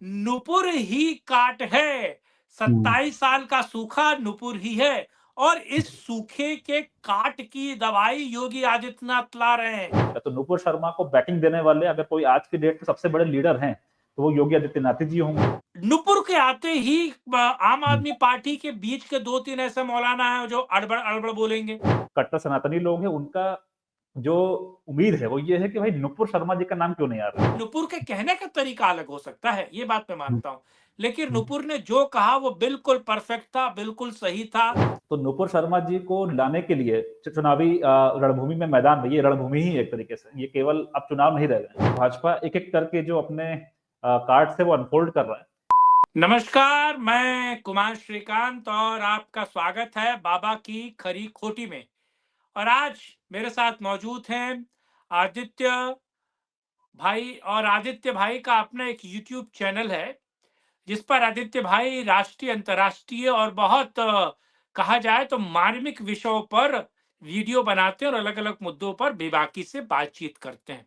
नुपुर ही काट है। 27 साल का सूखा नुपुर ही है और इस सूखे के काट की दवाई योगी आदित्यनाथ ला रहे हैं। तो नुपुर शर्मा को बैटिंग देने वाले अगर कोई आज की डेट में सबसे बड़े लीडर हैं तो वो योगी आदित्यनाथ जी होंगे। नुपुर के आते ही आम आदमी पार्टी के बीच के 2-3 ऐसे मौलाना हैं जो अड़बड़ अड़बड़ बोलेंगे। कट्टर सनातनी लोग हैं, उनका जो उम्मीद है वो ये है कि भाई नुपुर शर्मा जी का नाम क्यों नहीं आ रहा है। नुपुर के कहने का तरीका अलग हो सकता है, ये बात मैं मानता हूं, लेकिन नुपुर ने जो कहा वो बिल्कुल परफेक्ट था, बिल्कुल सही था। तो नुपुर शर्मा जी को लाने के लिए चुनावी रणभूमि में मैदान में, ये रणभूमि ही एक तरीके से, ये केवल अब चुनाव नहीं रह गए। भाजपा एक एक करके जो अपने कार्ड से वो अनफोल्ड कर रहा है। नमस्कार, मैं कुमार श्रीकांत और आपका स्वागत है बाबा की खरी खोटी में। और आज मेरे साथ मौजूद हैं आदित्य भाई, और आदित्य भाई का अपना एक YouTube चैनल है जिस पर आदित्य भाई राष्ट्रीय, अंतर्राष्ट्रीय और बहुत कहा जाए तो मार्मिक विषयों पर वीडियो बनाते हैं और अलग अलग मुद्दों पर बेबाकी से बातचीत करते हैं।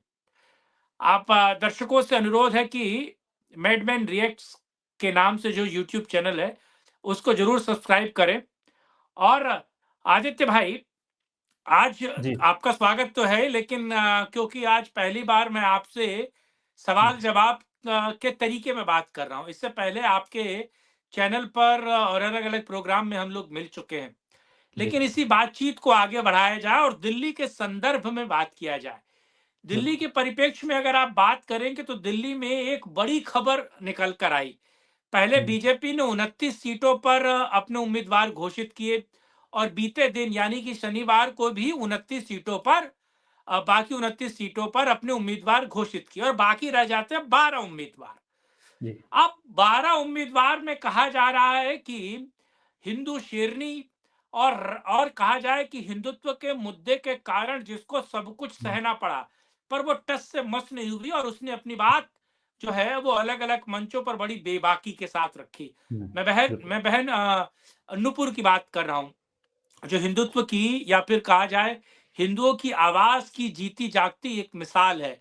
आप दर्शकों से अनुरोध है कि मैडमैन रिएक्ट्स के नाम से जो YouTube चैनल है उसको जरूर सब्सक्राइब करें। और आदित्य भाई, आज जी आपका स्वागत तो है, लेकिन क्योंकि आज पहली बार मैं आपसे सवाल जवाब के तरीके में बात कर रहा हूं। इससे पहले आपके चैनल पर और अलग अलग प्रोग्राम में हम लोग मिल चुके हैं, लेकिन इसी बातचीत को आगे बढ़ाया जाए और दिल्ली के संदर्भ में बात किया जाए। दिल्ली के परिप्रेक्ष्य में अगर आप बात करेंगे तो दिल्ली में एक बड़ी खबर निकल कर आई। पहले बीजेपी ने 29 सीटों पर अपने उम्मीदवार घोषित किए और बीते दिन यानी कि शनिवार को भी 29 सीटों पर बाकी 29 सीटों पर अपने उम्मीदवार घोषित किए और बाकी रह जाते हैं 12 उम्मीदवार। जी अब 12 उम्मीदवार में कहा जा रहा है कि हिंदू शेरनी और कहा जाए कि हिंदुत्व के मुद्दे के कारण जिसको सब कुछ सहना पड़ा, पर वो टस से मस नहीं हुई और उसने अपनी बात जो है वो अलग अलग मंचों पर बड़ी बेबाकी के साथ रखी। मैं बहन नुपुर की बात कर रहा हूं, जो हिंदुत्व की या फिर कहा जाए हिंदुओं की आवाज की जीती जागती एक मिसाल है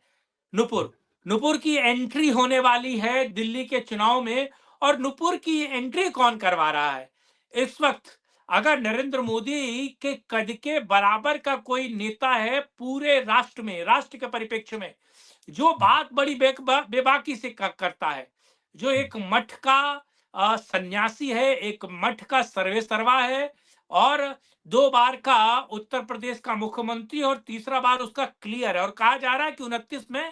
नुपुर। नुपुर की एंट्री होने वाली है दिल्ली के चुनाव में, और नुपुर की एंट्री कौन करवा रहा है इस वक्त? अगर नरेंद्र मोदी के कद के बराबर का कोई नेता है पूरे राष्ट्र में, राष्ट्र के परिप्रेक्ष्य में, जो बात बड़ी बेबाकी से करता है, जो एक मठ का सन्यासी है, एक मठ का सर्वे सर्वा है, और 2 बार का उत्तर प्रदेश का मुख्यमंत्री और तीसरा बार उसका क्लियर है, और कहा जा रहा है कि 29 में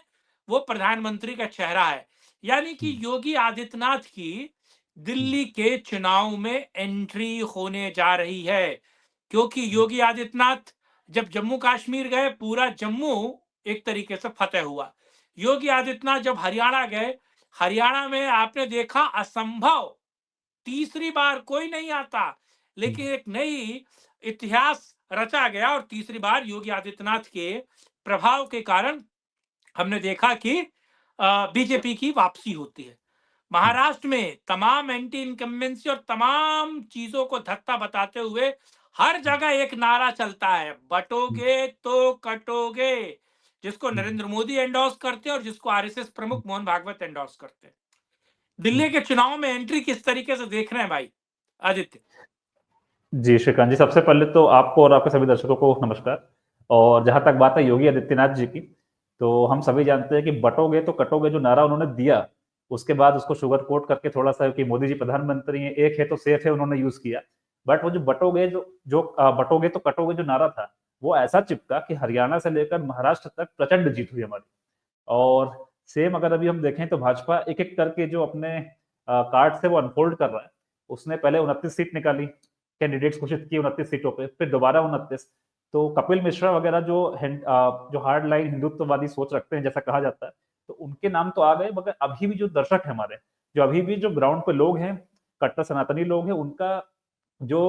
वो प्रधानमंत्री का चेहरा है। यानी कि योगी आदित्यनाथ की दिल्ली के चुनाव में एंट्री होने जा रही है, क्योंकि योगी आदित्यनाथ जब जम्मू कश्मीर गए पूरा जम्मू एक तरीके से फतेह हुआ। योगी आदित्यनाथ जब हरियाणा गए, हरियाणा में आपने देखा असंभव, तीसरी बार कोई नहीं आता, लेकिन एक नई इतिहास रचा गया और तीसरी बार योगी आदित्यनाथ के प्रभाव के कारण हमने देखा कि बीजेपी की वापसी होती है। महाराष्ट्र में तमाम एंटी इनकम्बेंसी और तमाम चीजों को धक्का बताते हुए हर जगह एक नारा चलता है, बटोगे तो कटोगे, जिसको नरेंद्र मोदी एंडोर्स करते हैं और जिसको आरएसएस प्रमुख मोहन भागवत एंडोर्स करते हैं। दिल्ली के चुनाव में एंट्री किस तरीके से देख रहे हैं भाई आदित्य? जी श्रीकांत जी, सबसे पहले तो आपको और आपके सभी दर्शकों को नमस्कार। और जहां तक बात है योगी आदित्यनाथ जी की, तो हम सभी जानते हैं कि बटोगे तो कटोगे जो नारा उन्होंने दिया, उसके बाद उसको शुगर कोट करके थोड़ा सा कि मोदी जी प्रधानमंत्री हैं, एक है तो सेफ है, उन्होंने यूज किया। बट वो जो बटोगे बटोगे तो कटोगे जो नारा था, वो ऐसा चिपका कि हरियाणा से लेकर महाराष्ट्र तक प्रचंड जीत हुई हमारी। और सेम अगर अभी हम देखें तो भाजपा एक एक करके जो अपने कार्ड से वो अनफोल्ड कर रहा है। उसने पहले 29 सीट निकाली, कैंडिडेट्स घोषित किए 29 सीटों पे, फिर दोबारा 29। तो कपिल मिश्रा वगैरह जो हार्ड लाइन हिंदुत्ववादी सोच रखते हैं जैसा कहा जाता है, तो उनके नाम तो आ गए, मगर अभी भी जो दर्शक है हमारे, जो अभी भी जो ग्राउंड पे लोग हैं, कट्टर सनातनी लोग हैं, उनका जो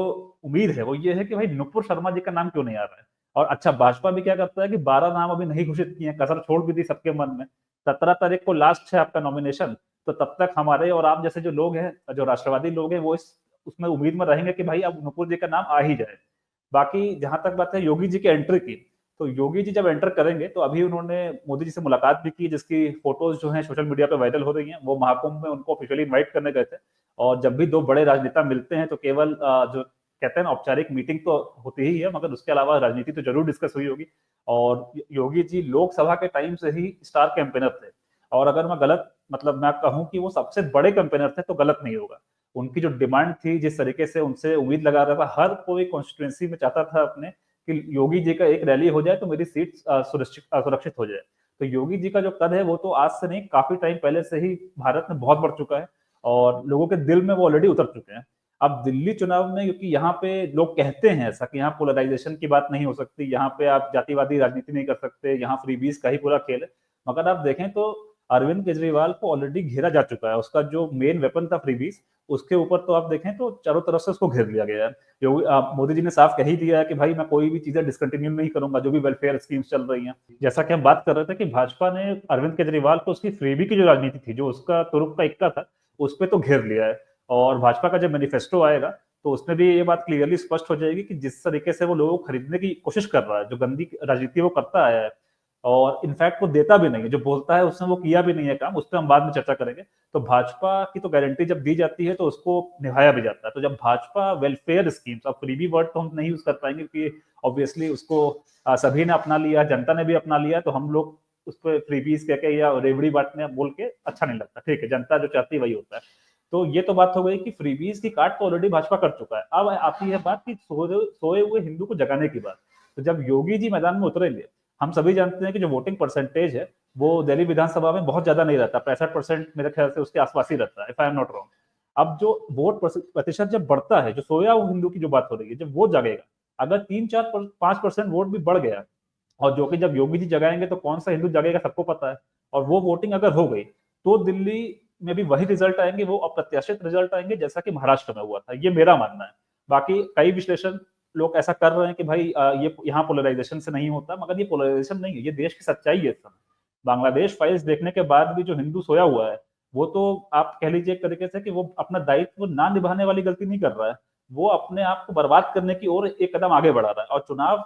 उम्मीद है वो ये है कि भाई नुपुर शर्मा जी का नाम क्यों नहीं आ रहा है। और अच्छा, भाजपा भी क्या करता है कि 12 नाम अभी नहीं घोषित किए हैं, कसर छोड़ भी दी सबके मन में। 17 तारीख को लास्ट है आपका नॉमिनेशन, तो तब तक हमारे और आप जैसे जो लोग हैं, जो राष्ट्रवादी लोग हैं, वो इस उसमें उम्मीद में रहेंगे कि भाई अब नुपुर जी का नाम आ ही जाए। बाकी जहां तक बात है योगी जी की एंट्री की, तो योगी जी जब एंटर करेंगे तो अभी उन्होंने मोदी जी से मुलाकात भी की, जिसकी फोटोज जो हैं सोशल मीडिया पे वायरल हो रही हैं। वो महाकुंभ में उनको ऑफिशियली इनवाइट करने गए थे, और जब भी दो बड़े राजनेता मिलते हैं तो केवल जो कहते हैं ना औपचारिक मीटिंग तो होती ही है, मगर उसके अलावा राजनीति तो जरूर डिस्कस हुई होगी। और योगी जी लोकसभा के टाइम से ही स्टार कैंपेनर थे, और अगर मैं गलत मतलब मैं कहूं कि वो सबसे बड़े कैंपेनर थे तो गलत नहीं होगा। उनकी जो डिमांड थी, जिस तरीके से उनसे उम्मीद लगा रहा था, हर कोई कॉन्स्टिट्यूंसी में चाहता था अपने कि योगी जी का एक रैली हो जाए तो मेरी सीट सुरक्षित हो जाए। तो योगी जी का जो कद है वो तो आज से नहीं, काफी टाइम पहले से ही भारत में बहुत बढ़ चुका है, और लोगों के दिल में वो ऑलरेडी उतर चुके हैं। अब दिल्ली चुनाव में, क्योंकि यहाँ पे लोग कहते हैं ऐसा कि यहाँ पोलराइजेशन की बात नहीं हो सकती, यहाँ पे आप जातिवादी राजनीति नहीं कर सकते, यहाँ फ्रीबीज का ही पूरा खेल है, मगर आप देखें तो अरविंद केजरीवाल को ऑलरेडी घेरा जा चुका है। उसका जो मेन वेपन था फ्रीबीज, उसके ऊपर तो आप देखें तो चारों तरफ से उसको घेर लिया गया है। मोदी जी ने साफ कह ही दिया है कि भाई मैं कोई भी चीजें डिसकंटिन्यू नहीं करूंगा, जो भी वेलफेयर स्कीम्स चल रही हैं। जैसा कि हम बात कर रहे थे कि भाजपा ने अरविंद केजरीवाल को उसकी फ्रीबी की जो राजनीति थी, जो उसका तुरुप का इक्का था, उस पर तो घेर लिया है। और भाजपा का जब मैनिफेस्टो आएगा तो उसमें भी ये बात क्लियरली स्पष्ट हो जाएगी कि जिस तरीके से वो लोगों को खरीदने की कोशिश कर रहा है, जो गंदी राजनीति वो करता आया है, और इनफैक्ट वो देता भी नहीं है, जो बोलता है उसने वो किया भी नहीं है काम, उस पर हम बाद में चर्चा करेंगे। तो भाजपा की तो गारंटी जब दी जाती है तो उसको निभाया भी जाता है। तो जब भाजपा वेलफेयर स्कीम्स, अब फ्रीबी वर्ड तो हम नहीं यूज कर पाएंगे क्योंकि ऑब्वियसली उसको सभी ने अपना लिया, जनता ने भी अपना लिया, तो हम लोग उस पर फ्रीबीज कह के या रेवड़ी बांटने बोल के अच्छा नहीं लगता। ठीक है, जनता जो चाहती है वही होता है। तो ये तो बात हो गई कि फ्रीबीज की काट तो ऑलरेडी भाजपा कर चुका है। अब आती है बात कि सोए हुए हिंदू को जगाने की बात। तो जब योगी जी मैदान में उतरेंगे, हम सभी जानते हैं कि जो वोटिंग परसेंटेज है वो दिल्ली विधानसभा में बहुत ज्यादा नहीं रहता, 65% मेरे ख्याल से उसके आसपास ही रहता है, if I am not wrong. अब जो वोट प्रतिशत जब बढ़ता है, जो सोया हुआ हिंदू की जो बात हो रही है, जब वो जगेगा, अगर 3 4 5% वोट भी बढ़ गया, और जो कि जब योगी जी जगाएंगे तो कौन सा हिंदू जगेगा सबको पता है, और वो वोटिंग अगर हो गई तो दिल्ली में भी वही रिजल्ट आएंगे, वो अप्रत्याशित रिजल्ट आएंगे जैसा कि महाराष्ट्र में हुआ था। ये मेरा मानना है। बाकी कई विश्लेषण लोग ऐसा कर रहे हैं कि भाई ये यहाँ पोलराइजेशन से नहीं होता, मगर ये पोलराइजेशन नहीं है, ये देश की सच्चाई है। इस समय बांग्लादेश फाइल्स देखने के बाद भी जो हिंदू सोया हुआ है, वो तो आप कह लीजिए एक तरीके से कि वो अपना दायित्व ना निभाने वाली गलती नहीं कर रहा है, वो अपने आप को बर्बाद करने की ओर एक कदम आगे बढ़ा रहा है। और चुनाव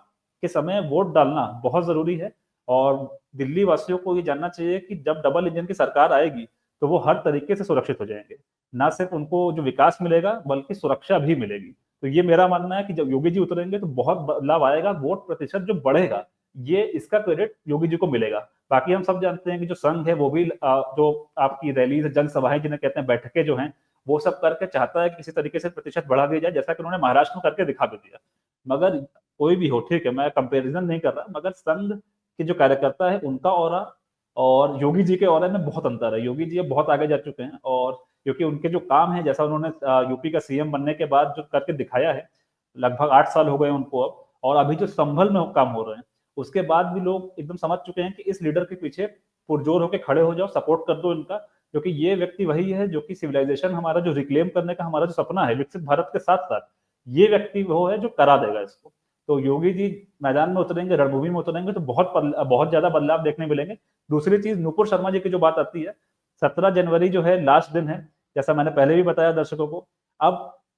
के समय वोट डालना बहुत जरूरी है, और दिल्ली वासियों को ये जानना चाहिए कि जब डबल इंजन की सरकार आएगी तो वो हर तरीके से सुरक्षित हो जाएंगे। ना सिर्फ उनको जो विकास मिलेगा बल्कि सुरक्षा भी मिलेगी। तो ये मेरा मानना है कि जब योगी जी उतरेंगे तो बहुत बदलाव आएगा, वोट प्रतिशत जो बढ़ेगा, ये इसका क्रेडिट योगी जी को मिलेगा। बाकी हम सब जानते हैं कि जो संघ है वो भी जो आपकी रैलीज, जनसभाएं जिन्हें कहते हैं, बैठकें जो हैं, वो सब करके चाहता है कि किसी तरीके से प्रतिशत बढ़ा दिया जाए, जैसा कि उन्होंने महाराष्ट्र में करके दिखा भी दिया। मगर कोई भी हो, ठीक है, मैं कंपेरिजन नहीं कर रहा, मगर संघ के जो कार्यकर्ता है उनका ऑरा और योगी जी के ऑरा में बहुत अंतर है। योगी जी अब बहुत आगे जा चुके हैं, और क्योंकि उनके जो काम है, जैसा उन्होंने यूपी का सीएम बनने के बाद जो करके दिखाया है, लगभग 8 साल हो गए उनको अब, और अभी जो संभल में काम हो रहे हैं, उसके बाद भी लोग एकदम समझ चुके हैं कि इस लीडर के पीछे पुरजोर होकर खड़े हो जाओ, सपोर्ट कर दो इनका, क्योंकि ये व्यक्ति वही है जो कि सिविलाइजेशन हमारा जो रिक्लेम करने का हमारा जो सपना है विकसित भारत के साथ साथ, ये व्यक्ति वो है जो करा देगा इसको। तो योगी जी मैदान में उतरेंगे, रणभूमि में उतरेंगे तो बहुत ज्यादा बदलाव देखने मिलेंगे। दूसरी चीज, नुपुर शर्मा जी की जो बात आती है, 17 जनवरी जो है लास्ट दिन है, जैसा मैंने पहले भी बताया दर्शकों को। अब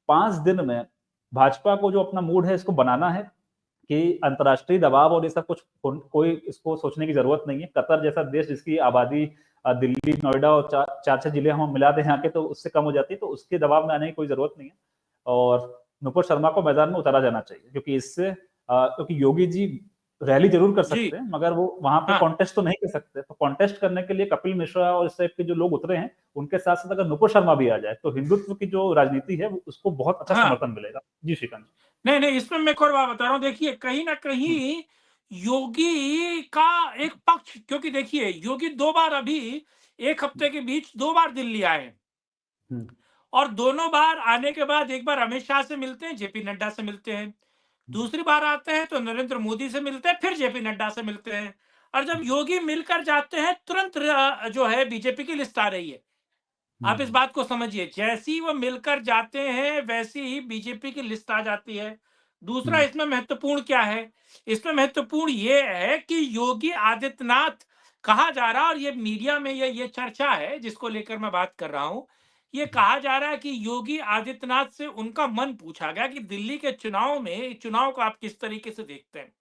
5 दिन में भाजपा को जो अपना मूड है इसको बनाना है कि अंतर्राष्ट्रीय दबाव और ये सब कुछ कोई इसको सोचने की जरूरत नहीं है। कतर जैसा देश जिसकी आबादी दिल्ली, नोएडा और 4 6 जिले हम मिला दें यहाँ के, तो उससे कम हो जाती है, तो उसके दबाव में आने की कोई जरूरत नहीं है। और नुपुर शर्मा को मैदान में उतारा जाना चाहिए, क्योंकि इससे क्योंकि योगी जी रैली जरूर कर सकते हैं मगर वो वहां पे कॉन्टेस्ट तो नहीं कर सकते। तो कॉन्टेस्ट करने के लिए कपिल मिश्रा और इस टाइप के जो लोग उतरे हैं, उनके साथ साथ अगर नुपुर शर्मा भी आ जाए तो हिंदुत्व की जो राजनीति है उसको बहुत अच्छा समर्थन मिलेगा। जी श्रीकांत। नहीं नहीं, इसमें मैं एक और बात बता रहा हूँ। देखिए, कहीं ना कहीं योगी का एक पक्ष, क्योंकि देखिए योगी 2 बार अभी 1 हफ्ते के बीच 2 बार दिल्ली आए, और दोनों बार आने के बाद एक बार अमित शाह से मिलते हैं, जेपी नड्डा से मिलते हैं, दूसरी बार आते हैं तो नरेंद्र मोदी से मिलते हैं, फिर जेपी नड्डा से मिलते हैं। और जब योगी मिलकर जाते हैं तुरंत जो है बीजेपी की लिस्ट आ रही है। आप इस बात को समझिए, जैसे ही वो मिलकर जाते हैं वैसे ही बीजेपी की लिस्ट आ जाती है। दूसरा इसमें महत्वपूर्ण क्या है, इसमें महत्वपूर्ण ये है कि योगी आदित्यनाथ कहा जा रहा है, और ये मीडिया में ये चर्चा है जिसको लेकर मैं बात कर रहा हूं, ये कहा जा रहा है कि योगी आदित्यनाथ से उनका मन पूछा गया कि दिल्ली के चुनाव में, चुनाव को आप किस तरीके से देखते हैं।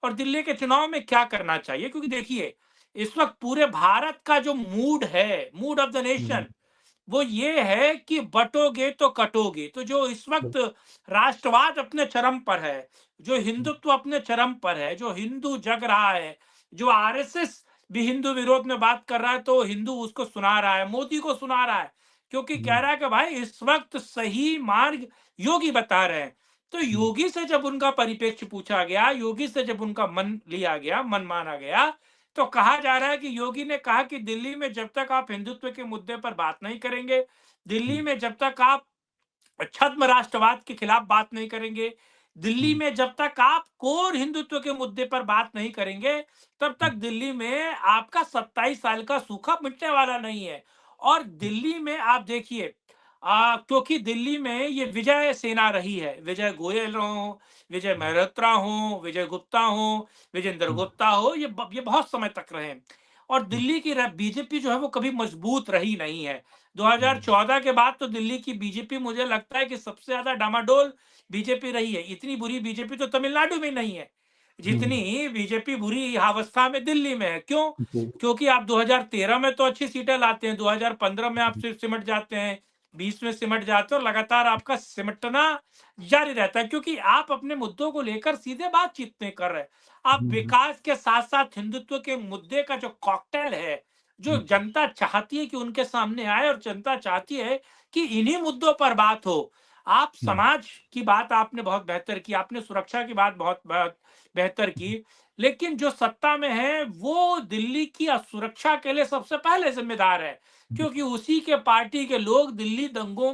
और दिल्ली के चुनाव में क्या करना चाहिए। क्योंकि देखिए, इस वक़्त पूरे भारत का जो मूड है, mood off the hmm, nation, वो ये है कि बँटोगे तो कटोगे। तो जो इस बिल वक़्त राष्ट्रवाद अपने चरम पर है, जो हुँ, हिंदुत्व अपने चरम पर है, जो हिंदू जग रहा है, जो आरएसएस भी हिंदू विरोध में बात कर रहा है, तो हिंदू उसको सुना रहा है, मोदी को सुना रहा है। क्योंकि कह हुँ, रहा है कि भाई इस वक़्त सही मार्ग योगी बता रहे हैं। तो हुँ, योगी से जब उनका परिप्रेक्ष्य पूछा गया, योगी से जब उनका मन लिया गया, मन माना गया, तो कहा जा रहा है कि योगी ने कहा कि दिल्ली में जब तक आप हिंदुत्व के मुद्दे पर बात नहीं करेंगे, दिल्ली हुँ, में जब तक आप छद्म राष्ट्रवाद के खिलाफ बात नहीं करेंगे, दिल्ली हुँ, में जब तक आप कोर हिंदुत्व के मुद्दे पर बात नहीं करेंगे, तब हुँ, तक दिल्ली में आपका 27 साल का सूखा मिटने वाला नहीं है। और दिल्ली में आप देखिए, क्योंकि दिल्ली में ये विजय सेना रही है, विजय गोयल हों, विजय मल्होत्रा हों, विजय गुप्ता हों, विजेंद्र हुँ, गुप्ता हो, ये बहुत समय तक रहे हैं। और दिल्ली की बीजेपी जो है वो कभी मजबूत रही नहीं है। हुँ, 2014 के बाद तो दिल्ली की बीजेपी मुझे लगता है कि सबसे ज्यादा डामाडोल बीजेपी रही है। इतनी बुरी बीजेपी तो तमिलनाडु में नहीं है, हुँ, जितनी बीजेपी बुरी अवस्था में दिल्ली में है। क्यों? जी, क्योंकि आप 2013 में तो अच्छी सीटें लाते हैं, 2015 में आप हुँ, सिमट जाते हैं, 20 में सिमट जाते हैं, और लगातार आपका सिमटना जारी रहता है, क्योंकि आप अपने मुद्दों को लेकर सीधे बातचीत नहीं कर रहे। आप हुँ, विकास के साथ साथ हिंदुत्व के मुद्दे का जो कॉकटेल है, जो हुँ, जनता चाहती है कि उनके सामने आए, और जनता चाहती है कि इन्हीं मुद्दों पर बात हो। आप हुँ, समाज की बात आपने बहुत बेहतर की, आपने सुरक्षा की बात बहुत बहुत बेहतर हुँ, की, लेकिन जो सत्ता में है वो दिल्ली की सुरक्षा के लिए सबसे पहले जिम्मेदार है। हुँ, क्योंकि उसी के पार्टी के लोग दिल्ली दंगों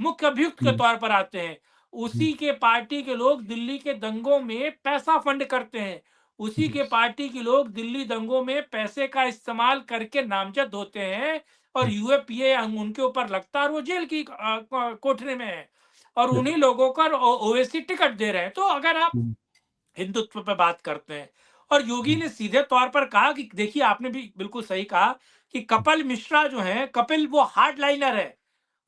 मुख्य अभियुक्त के हुँ, तौर पर आते हैं। हुँ, उसी के पार्टी के लोग दिल्ली के दंगों में पैसा फंड करते हैं। उसी जी, के पार्टी के लोग दिल्ली दंगों में पैसे का इस्तेमाल करके नामजद होते हैं, और हुँ, यूएपीए उनके ऊपर लगता है, और वो जेल की कोठरी में है, और बिल्कुल, उन्हीं लोगों का ओवैसी टिकट दे रहे हैं। तो अगर आप हुँ, हिंदुत्व पे बात करते हैं, और योगी हुँ, ने सीधे तौर पर कहा कि देखिए, आपने भी बिल्कुल सही कहा कि कपिल मिश्रा जो है, कपिल वो हार्ड लाइनर है,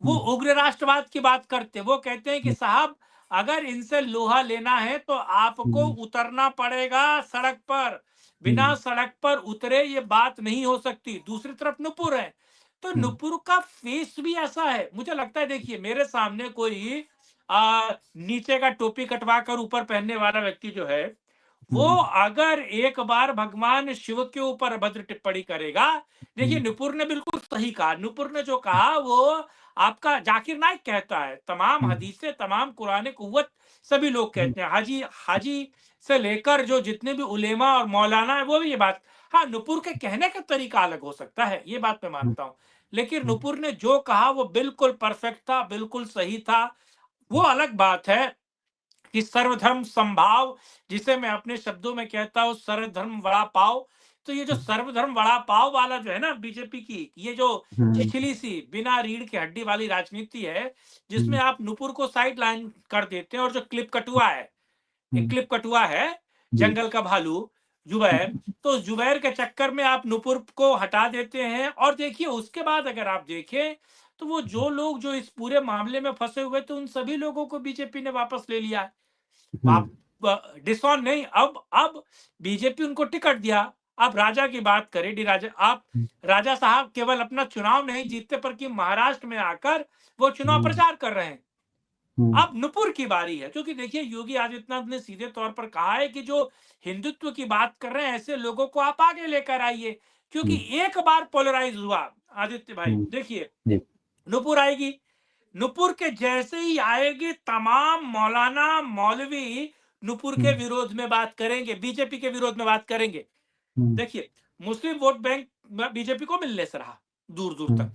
वो हुँ, उग्र राष्ट्रवाद की बात करते हैं। वो कहते हैं कि हुँ, साहब, अगर इनसे लोहा लेना है तो आपको हुँ, उतरना पड़ेगा सड़क पर, बिना हुँ, सड़क पर उतरे ये बात नहीं हो सकती। दूसरी तरफ नुपुर है, तो हुँ, नुपुर का फेस भी ऐसा है, मुझे लगता है। देखिए, मेरे सामने कोई नीचे का टोपी कटवा कर ऊपर पहनने वाला व्यक्ति जो है, वो हुँ, अगर एक बार भगवान शिव के ऊपर अभद्र टिप्पणी करेगा, देखिए हुँ, नुपुर ने बिल्कुल सही कहा। नुपुर ने जो कहा वो आपका जाकिर नाइक कहता है, तमाम हुँ, हदीसें, तमाम कुरान कुव्वत सभी लोग हुँ, कहते हैं, हाजी हाजी से लेकर जो जितने भी उलेमा और मौलाना है वो भी ये बात। हाँ, नुपुर के कहने का तरीका अलग हो सकता है, ये बात मैं हुँ, मानता हूँ, लेकिन हुँ, नुपुर ने जो कहा वो बिल्कुल परफेक्ट था, बिल्कुल सही था। वो अलग बात है कि सर्वधर्म संभाव, जिसे मैं अपने शब्दों में कहता हूँ सर्वधर्म वड़ा पाव। तो ये जो हुँ, सर्वधर्म वड़ा पाव वाला जो है ना बीजेपी की, ये जो हुँ, छिछली सी बिना रीढ़ की हड्डी वाली राजनीति है, जिसमें हुँ, आप नुपुर को साइड लाइन कर देते हैं, और जो क्लिप कटुआ है, एक हुँ, क्लिप कटुआ है, जी, जंगल का भालू, जुबैर। तो जुबैर के चक्कर में आप नुपुर को हटा देते हैं, और देखिए उसके बाद अगर आप देखें, तो वो जो लोग जो इस पूरे मामले में फंसे हुए थे, उन सभी लोगों को बीजेपी ने वापस ले लिया है। हुँ, आप डिसऑन नहीं, अब बीजेपी उनको टिकट दिया। अब राजा की बात करें, डी राजा, आप हुँ, राजा साहब केवल अपना चुनाव नहीं जीतते, पर कि महाराष्ट्र में आकर वो चुनाव हुँ, प्रचार कर रहे हैं। हुँ, अब नुपुर की बारी है, क्योंकि देखिए योगी आदित्यनाथ ने सीधे तौर पर कहा है कि जो हिंदुत्व की बात कर रहे हैं, ऐसे लोगों को आप आगे लेकर आइए। क्योंकि हुँ, एक बार पोलराइज हुआ, आदित्य भाई हुँ, देखिए, जी, नुपुर आएगी, नुपुर के जैसे ही आएगी, तमाम मौलाना मौलवी नुपुर हुँ, के विरोध में बात करेंगे, बीजेपी के विरोध में बात करेंगे। हुँ, देखिए, मुस्लिम वोट बैंक बीजेपी को मिलने से रहा दूर दूर हुँ, तक,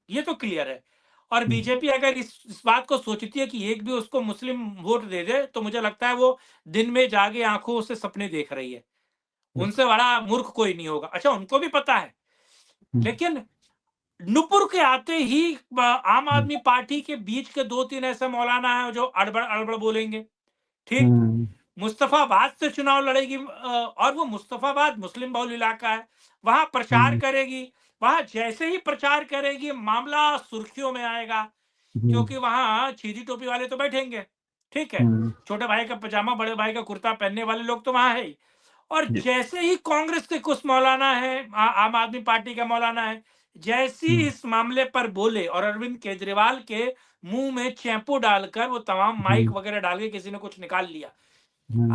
ये तो क्लियर है। और हुँ, बीजेपी अगर इस बात को सोचती है कि एक भी उसको मुस्लिम वोट दे दे, तो मुझे लगता है वो दिन में जागे आंखों से सपने देख रही है। बिल्कुल, उनसे बड़ा मूर्ख कोई नहीं होगा। अच्छा, उनको भी पता है, हुँ, लेकिन नुपुर के आते ही आम हुँ, आदमी पार्टी के बीच के 2-3 ऐसे मौलाना हैं जो अड़बड़-अड़बड़ बोलेंगे, ठीक? हुँ, मुस्तफाबाद से चुनाव लड़ेगी, और वो मुस्तफाबाद मुस्लिम बहुल इलाका है, वहाँ प्रचार हुँ, करेगी, वहाँ जैसे ही प्रचार करेगी, मामला सुर्खियों में आएगा, हुँ, क्योंकि वहाँ छीदी टोपी वाले तो बैठेंगे, ठीक है, छोटे भाई का पजामा बड़े भाई का कुर्ता पहनने वाले लोग तो वहां है ही। और जैसे ही कांग्रेस के कुछ मौलाना है, आम आदमी पार्टी का मौलाना है, जैसे ही इस मामले पर बोले और अरविंद केजरीवाल के मुंह में चैंपू डालकर वो तमाम माइक वगैरह डाल के किसी ने कुछ निकाल लिया।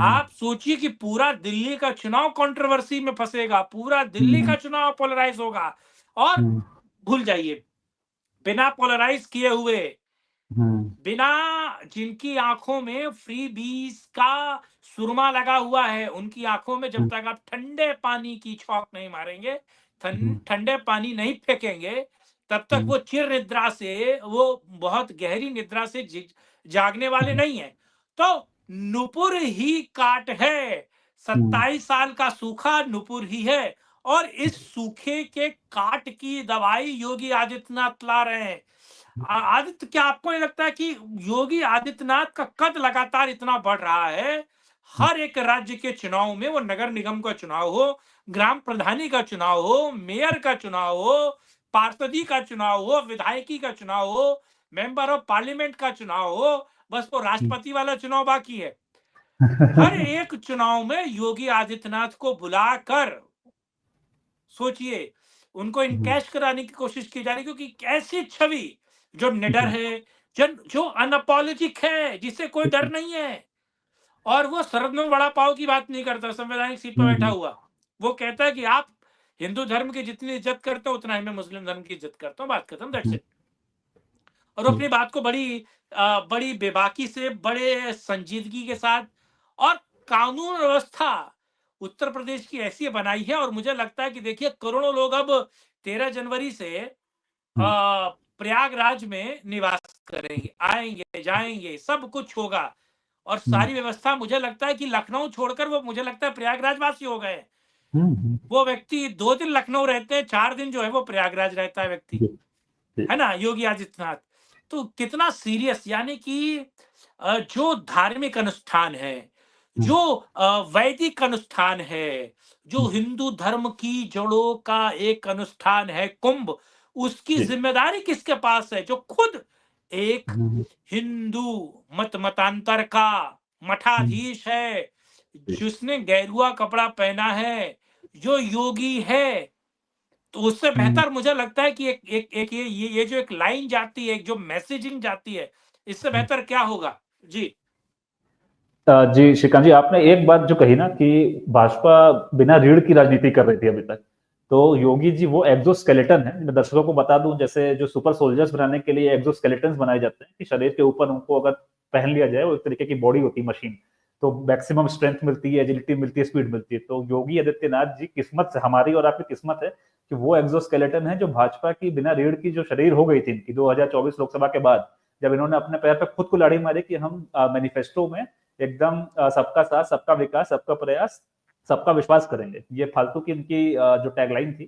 आप सोचिए कि पूरा दिल्ली का चुनाव कंट्रोवर्सी में फंसेगा, पूरा दिल्ली का चुनाव पोलराइज होगा। और भूल जाइए, बिना पोलराइज किए हुए, बिना जिनकी आंखों में फ्री बीज का सुरमा लगा हुआ है, उनकी आंखों में जब तक आप ठंडे पानी की छौंक नहीं मारेंगे, ठंडे पानी नहीं फेंकेंगे, तब तक वो चिर निद्रा से, वो बहुत गहरी निद्रा से जागने वाले नहीं है। तो नुपुर ही काट है, 27 साल का सूखा नुपुर ही है। और इस सूखे के काट की दवाई योगी आदित्यनाथ ला रहे हैं। आदित्य, क्या आपको नहीं लगता है कि योगी आदित्यनाथ का कद लगातार इतना बढ़ रहा है? हर एक राज्य के चुनाव में, वो नगर निगम का चुनाव हो, ग्राम प्रधानी का चुनाव हो, मेयर का चुनाव हो, पार्षदी का चुनाव हो, विधायकी का चुनाव हो, मेंबर ऑफ पार्लियामेंट का चुनाव हो, बस वो राष्ट्रपति वाला चुनाव बाकी है। हर एक चुनाव में योगी आदित्यनाथ को बुलाकर, सोचिए, उनको इनकैश कराने की कोशिश की जा रही है, क्योंकि ऐसी छवि जो निडर है, जो अनअपोलोजिक है, जिसे कोई डर नहीं है। और वो सरहद में वड़ा पाव की बात नहीं करता, संवैधानिक सीट पर बैठा हुआ। वो कहता है कि आप हिंदू धर्म की जितनी इज्जत करते हो, उतना ही मैं मुस्लिम धर्म की इज्जत करता हूँ, बात खत्म, दैट्स इट। और वो अपनी बात को बड़ी बेबाकी से, बड़े संजीदगी के साथ, और कानून व्यवस्था उत्तर प्रदेश की ऐसी बनाई है। और मुझे लगता है कि देखिए, करोड़ों लोग अब 13 जनवरी से प्रयागराज में निवास करेंगे, आएंगे, जाएंगे, सब कुछ होगा। और सारी व्यवस्था, मुझे लगता है कि लखनऊ छोड़कर वो, मुझे लगता है, प्रयागराज वासी हो गए। वो व्यक्ति 2 दिन लखनऊ रहते हैं, 4 दिन जो है वो प्रयागराज रहता है व्यक्ति, है ना, योगी आदित्यनाथ। तो कितना सीरियस, यानी कि जो धार्मिक अनुष्ठान है, जो वैदिक अनुष्ठान है, जो हिंदू धर्म की जड़ों का एक अनुष्ठान है, कुंभ, उसकी जिम्मेदारी किसके पास है? जो खुद एक हिंदू मतांतर का मठाधीश है, जिसने गेरुआ कपड़ा पहना है, जो योगी है। तो उससे बेहतर मुझे लगता है कि एक ये जो एक लाइन जाती है, एक जो मैसेजिंग जाती है, इससे बेहतर क्या होगा? जी। जी श्रीकांत जी, आपने एक बात जो कही ना कि भाजपा बिना रीढ़ की राजनीति कर रही थी अभी तक, तो योगी जी वो एक्सोस्केलेटन है। मैं दर्शकों को बता दूं, जैसे जो सुपर सोल्जर्स बनाने के लिए एक्सोस्केलेटन बनाए जाते हैं कि शरीर के ऊपर उनको अगर पहन लिया जाए, वो एक तरीके की बॉडी होती है, मशीन, तो मैक्सिमम स्ट्रेंथ मिलती है, एजिलिटी मिलती है, स्पीड मिलती है। तो योगी आदित्यनाथ जी, किस्मत से, हमारी और आपकी किस्मत है कि वो एक्सोस्केलेटन है जो भाजपा की बिना रीढ़ की जो शरीर हो गई थी इनकी 2024 लोकसभा के बाद, जब इन्होंने अपने पैर पे खुद को लाड़ी मारी कि हम मैनिफेस्टो में एकदम सबका साथ, सबका विकास, सबका प्रयास, सबका विश्वास करेंगे, ये फालतू की इनकी जो टैगलाइन थी।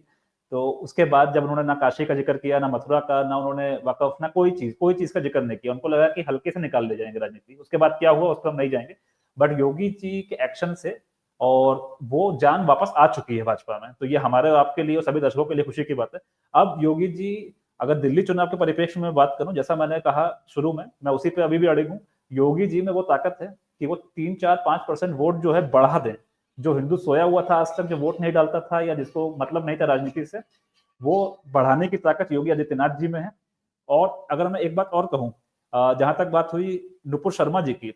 तो उसके बाद जब उन्होंने ना काशी का जिक्र किया, ना मथुरा का, ना उन्होंने वकफ, ना कोई चीज का जिक्र नहीं किया, उनको लगा कि हल्के से निकाल ले जाएंगे राजनीति। उसके बाद क्या हुआ उस पर हम नहीं जाएंगे, बट योगी जी के एक्शन से और वो जान वापस आ चुकी है भाजपा में। तो ये हमारे और आपके लिए और सभी दर्शकों के लिए खुशी की बात है। अब योगी जी, अगर दिल्ली चुनाव के परिप्रेक्ष्य में बात करूं, जैसा मैंने कहा शुरू में, मैं उसी पे अभी भी अड़िग हूं। योगी जी में वो ताकत है कि वो 3, 4, 5% वोट जो है बढ़ा दें। जो हिंदू सोया हुआ था आज तक, जो वोट नहीं डालता था या जिसको मतलब नहीं था राजनीति से, वो बढ़ाने की ताकत योगी आदित्यनाथ जी में है। और अगर मैं एक बात और कहूं, जहां तक बात हुई नुपुर शर्मा जी की,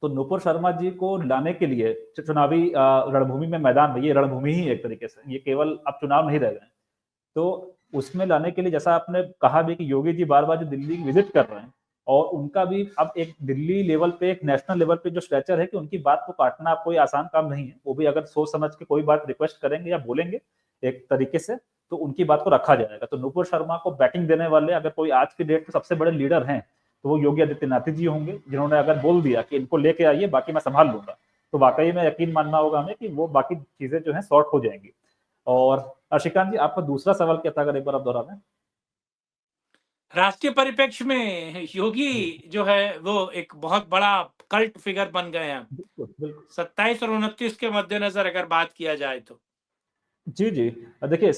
तो नुपुर शर्मा जी को लाने के लिए चुनावी रणभूमि में, मैदान में, ये रणभूमि ही एक तरीके से, ये केवल अब चुनाव नहीं रह गए, तो उसमें लाने के लिए, जैसा आपने कहा भी कि योगी जी बार बार जो दिल्ली विजिट कर रहे हैं, और उनका भी अब एक दिल्ली लेवल पे, एक नेशनल लेवल पे जो स्ट्रेचर है कि उनकी बात को काटना अब कोई आसान काम नहीं है। वो भी अगर सोच समझ के कोई बात रिक्वेस्ट करेंगे या बोलेंगे एक तरीके से, तो उनकी बात को रखा जाएगा। तो नुपुर शर्मा को बैटिंग देने वाले अगर कोई आज की डेट में सबसे बड़े लीडर हैं, तो वो योगी आदित्यनाथ जी होंगे, जिन्होंने अगर बोल दिया कि इनको लेके आइए, बाकी मैं संभाल लूंगा, तो वाकई में यकीन मानना होगा हमें कि वो बाकी चीजें जो है सॉर्ट हो जाएंगी। और श्रीकांत जी, आपका दूसरा सवाल क्या था, अगर एक बार आप दोहरा दें। राष्ट्रीय परिप्रेक्ष्य में योगी जो है वो एक बहुत बड़ा कल्ट फिगर बन गए हैं। 27 और 29 के मद्देनजर अगर बात किया जाए तो जी, जी। देखिए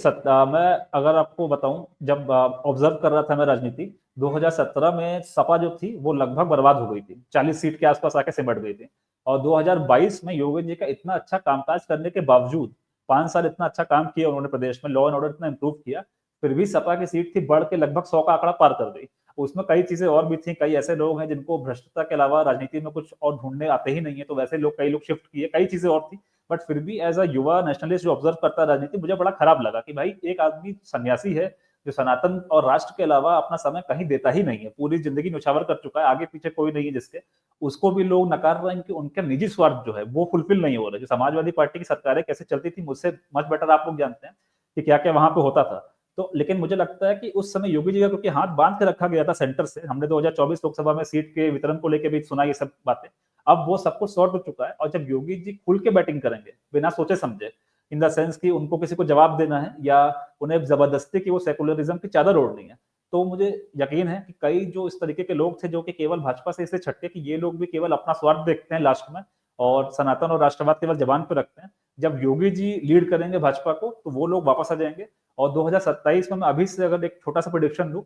मैं अगर आपको बताऊँ, जब ऑब्ज़र्व कर रहा था मैं राजनीति, 2017 में सपा जो थी वो लगभग बर्बाद हो गई थी। 40 सीट के आस-पास आके सिमट गई थी। और 2022 में योगी जी का इतना अच्छा कामकाज करने के बावजूद, 5 साल इतना अच्छा काम किया उन्होंने प्रदेश में, लॉ एंड ऑर्डर इतना इम्प्रूव किया, फिर भी सपा की सीट थी बढ़ के लगभग 100 का आंकड़ा पार कर गई। उसमें कई चीज़ें और भी थी, कई ऐसे लोग हैं जिनको भ्रष्टता के अलावा राजनीति में कुछ और ढूँढने आते ही नहीं है, तो वैसे लोग, कई लोग शिफ्ट किए, कई चीज़ें और थी। बट फिर भी एज अ युवा नेशनलिस्ट जो ऑब्जर्व करता है राजनीति, मुझे बड़ा खराब लगा कि भाई एक आदमी सन्यासी है जो सनातन और राष्ट्र के अलावा अपना समय कहीं देता ही नहीं है, पूरी जिंदगी न्यौछावर कर चुका है, आगे पीछे कोई नहीं है जिसके, उसको भी लोग नकार रहे हैं कि उनका निजी स्वार्थ जो है वो फुलफिल नहीं हो रहा है। जो समाजवादी पार्टी की सरकारें कैसे चलती थी, मुझसे मच बेटर आप लोग जानते हैं कि क्या क्या वहां पे होता था। तो लेकिन मुझे लगता है कि उस समय योगी जी का क्योंकि हाथ बांध के रखा गया था सेंटर से, हमने 2024 लोकसभा में सीट के वितरण को लेकर भी सुना ये सब बातें, अब वो सब कुछ सॉर्ट हो चुका है। और जब योगी जी खुल के बैटिंग करेंगे बिना सोचे समझे, इन द सेंस कि उनको किसी को जवाब देना है या उन्हें जबरदस्ती की वो सेकुलरिज्म की चादर ओढ़नी है, तो मुझे यकीन है कि कई जो इस तरीके के लोग थे जो कि केवल भाजपा से इसलिए छटके कि ये लोग भी केवल अपना स्वार्थ देखते हैं लास्ट में, और सनातन और राष्ट्रवाद केवल जबान पे रखते हैं, जब योगी जी लीड करेंगे भाजपा को तो वो लोग वापस आ जाएंगे। और 2027 में मैं अभी से अगर एक छोटा सा प्रोडिक्शन दूं,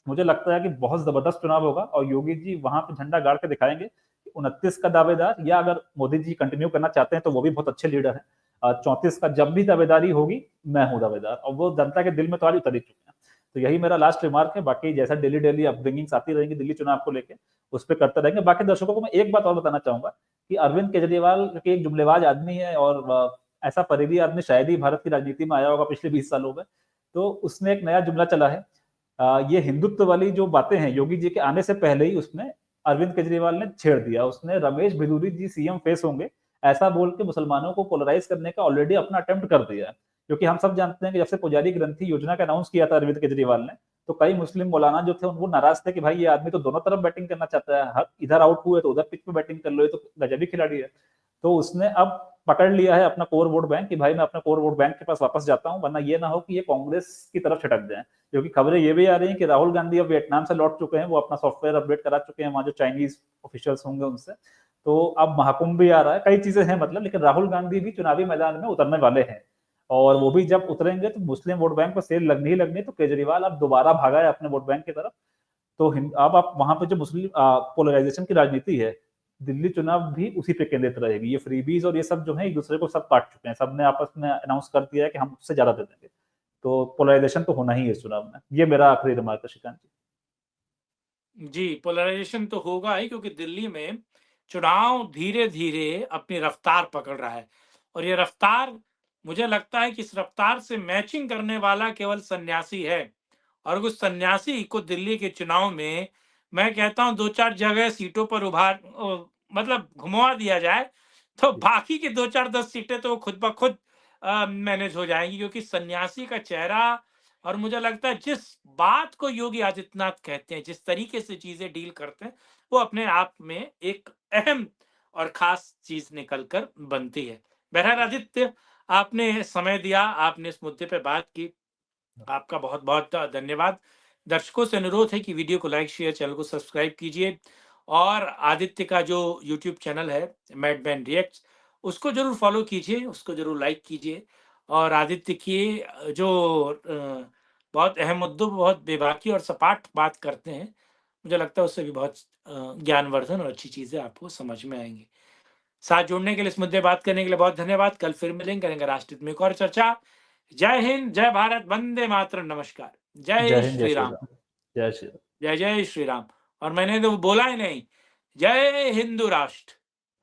मुझे लगता है कि बहुत जबरदस्त चुनाव होगा और योगी जी वहां पे झंडा गाड़ के दिखाएंगे। 29 का दावेदार, या अगर मोदी जी कंटिन्यू करना चाहते हैं तो वो भी बहुत अच्छे लीडर हैं, 34 का जब भी दावेदारी होगी मैं हूं दावेदार, और वो जनता के दिल में तो आज उतर ही चुके हैं। तो यही मेरा लास्ट रिमार्क है। बाकी जैसा डेली डेली अपब्रिंगिंग्स आती रहेंगी दिल्ली चुनाव को लेकर, उस पर करते रहेंगे। बाकी दर्शकों को मैं एक बात और बताना चाहूंगा कि अरविंद केजरीवाल के एक जुमलेबाज आदमी है, और ऐसा परिधि आदमी शायद ही भारत की राजनीति में आया होगा पिछले 20 सालों में। तो उसने एक नया जुमला चला है, ये हिंदुत्व वाली जो बातें हैं योगी जी के आने से पहले ही उसने अरविंद केजरीवाल ने छेड़ दिया। उसने रमेश भिदुरी जी सीएम फेस होंगे ऐसा बोल के मुसलमानों को पोलराइज करने का ऑलरेडी अपना अटेम्प्ट कर दिया है। क्योंकि हम सब जानते हैं कि जब से पुजारी ग्रंथि योजना का अनाउंस किया था अरविंद केजरीवाल ने, तो कई मुस्लिम मौलाना जो थे वो नाराज थे कि भाई ये आदमी तो दोनों तरफ बैटिंग करना चाहता है, इधर आउट हुए तो उधर पिच पे बैटिंग कर लो, ये तो गजबी खिलाड़ी है। तो उसने अब पकड़ लिया है अपना कोर वोट बैंक कि भाई मैं अपने कोर वोट बैंक के पास वापस जाता हूं, वरना ये ना हो कि ये कांग्रेस की तरफ छिटक जाए। क्योंकि खबरें ये भी आ रही हैं कि राहुल गांधी अब वियतनाम से लौट चुके हैं, वो अपना सॉफ्टवेयर अपडेट करा चुके हैं वहां जो चाइनीज ऑफिशियल्स होंगे उनसे। तो अब महाकुंभ भी आ रहा है, कई चीजें हैं मतलब, लेकिन राहुल गांधी भी चुनावी मैदान में उतरने वाले हैं। और वो भी जब उतरेंगे तो मुस्लिम वोट बैंक पर सेल लगनी ही लगनी। तो केजरीवाल अब दोबारा भागा है अपने वोट बैंक की तरफ। तो अब आप वहां पे जो मुस्लिम पोलराइजेशन की राजनीति है, दिल्ली चुनाव भी उसी पे केंद्रित रहेगी। ये फ्रीबीज और ये सब जो है एक दूसरे को सब काट चुके हैं, सबने आपस में अनाउंस कर दिया है कि हम उससे ज्यादा दे देंगे। तो पोलराइजेशन तो होना ही है इस चुनाव में। ये मेरा आखिरी रिमार्क है श्रीकांत जी। जी, पोलराइजेशन तो होगा ही, क्योंकि दिल्ली में चुनाव धीरे-धीरे अपनी रफ्तार पकड़ रहा है और ये रफ्तार, मुझे लगता है कि इस रफ्तार से मैचिंग करने वाला केवल सन्यासी है। और उस सन्यासी को दिल्ली के चुनाव में मैं कहता हूँ 2-4 जगह सीटों पर मतलब घुमवा दिया जाए, तो बाकी की 2-4-10 सीटें तो खुद ब खुद मैनेज हो जाएँगी, क्योंकि सन्यासी का चेहरा, और मुझे लगता है जिस बात को योगी आदित्यनाथ कहते हैं, जिस तरीके से चीज़ें डील करते हैं, वो अपने आप में एक अहम और ख़ास चीज़ निकल कर बनती है। बहरहाल आदित्य, आपने समय दिया, आपने इस मुद्दे पे बात की, आपका बहुत-बहुत धन्यवाद। दर्शकों से अनुरोध है कि वीडियो को लाइक, शेयर, चैनल को सब्सक्राइब कीजिए और आदित्य का जो यूट्यूब चैनल है मैडमैन रिएक्ट्स, उसको ज़रूर फॉलो कीजिए, उसको ज़रूर लाइक कीजिए और आदित्य की जो बहुत अहम मुद्दों पे बहुत बेबाकी और सपाट बात करते हैं, मुझे लगता है उससे भी बहुत ज्ञानवर्धन और अच्छी चीज़ें आपको समझ में आएँगी। साथ जुड़ने के लिए, इस मुद्दे बात करने के लिए बहुत धन्यवाद। कल फिर मिलेंगे, करेंगे राष्ट्रहित में एक और चर्चा। जय हिंद, जय भारत, वंदे मातरम, नमस्कार। जय जय हिंद, जय श्री श्री राम। राम। जय श्री राम। जय जय श्री राम। और मैंने तो बोला ही नहीं, जय हिंदू राष्ट्र।